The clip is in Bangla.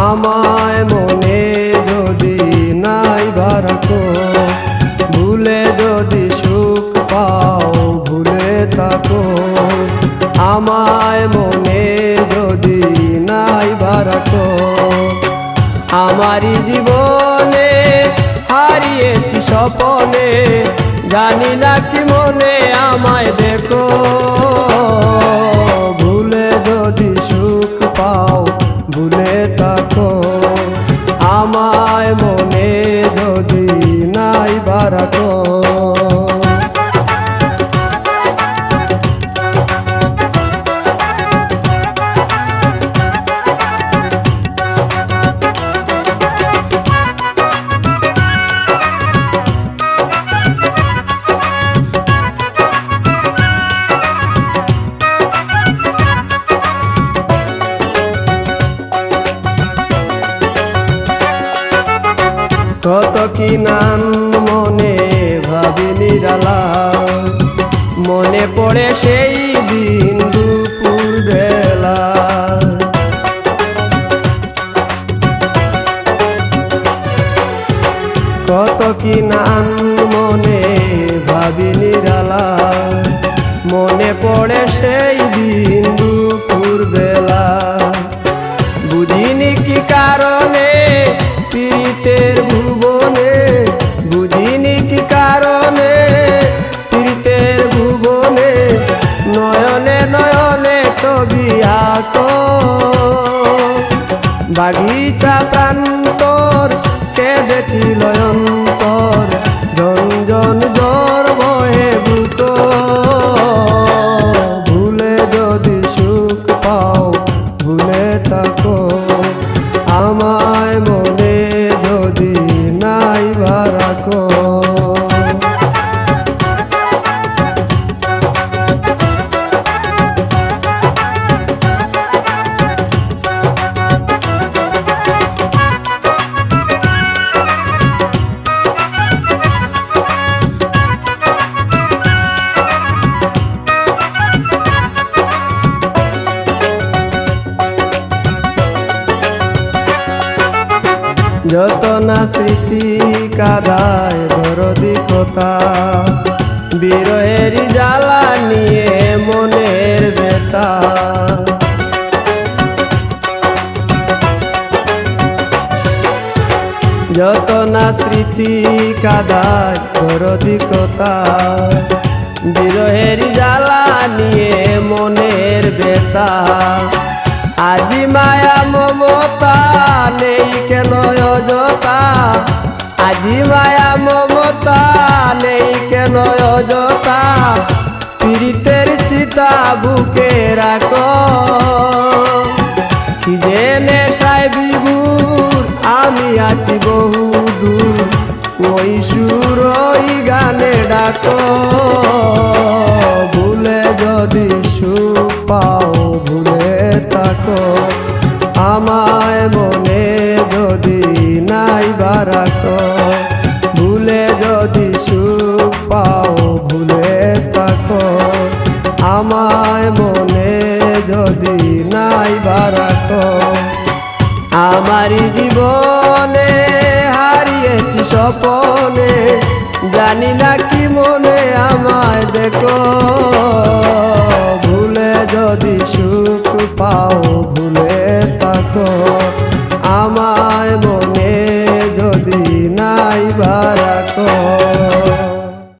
আমায় মনে যদি নাইবা রাখো, ভুলে যদি সুখ পাও ভুলে থাকো। আমায় মনে যদি নাইবা রাখো, আমারই জীবনে হারিয়েছি স্বপনে, জানি না কি মনে আমায় দেখো। ভুলে যদি সুখ পাও ভুলে থাকো, আমায় মনে যদি নাইবা রাখো। কত কি নাম মনে ভাবি নিরালা, মনে পড়ে সেই দিন দুপুর বেলা। কত কি নাম মনে ভাবি নিরালা, মনে পড়ে সেই দিন দুপুর বেলা। বুঝিনি কি কারণে পীড়িতের ভুবনে, বুঝিনি কি কারণে পীড়িতের ভুবনে, নয়নে নয়নে ছবি আঁকো। বাগিচা প্রান্তর কেঁদেছিল অন্তর, ঝনঝন জ্বর বহে বুক। ভুলে যদি সুখ পাও ভুলে থাকো, আমায় মনে যদি নাইবা রাখো। যত না স্মৃতি কাদায় দরদি কথা, বিরহের জ্বালা নিয়ে মনের ব্যথা। যত না স্মৃতি কাদায় দরদি কথা, বিরহের জ্বালা নিয়ে মনের ব্যথা। আজি মায়া মমতা নেই কেন অযথা, আজি মায়া মমতা নেই কেন অযথা। পীড়িতের চিতা বুকে রাখো, কি যে নেশায় বিভোর আমি আছি বহু দূর। ওই সুর ওই গানে ডাকো, ভুলে যদি সুখ পাও ভুলে থাকো। আমায় মনে যদি নাইবা রাখো, ভুলে যদি সুখ পাও ভুলে থাকো। আমায় মনে যদি নাইবা রাখো, আমারই জীবনে হারিয়েছি স্বপনে, জানি না কি মনে আমায় দেখো। ভুলে যদি সুখ পাও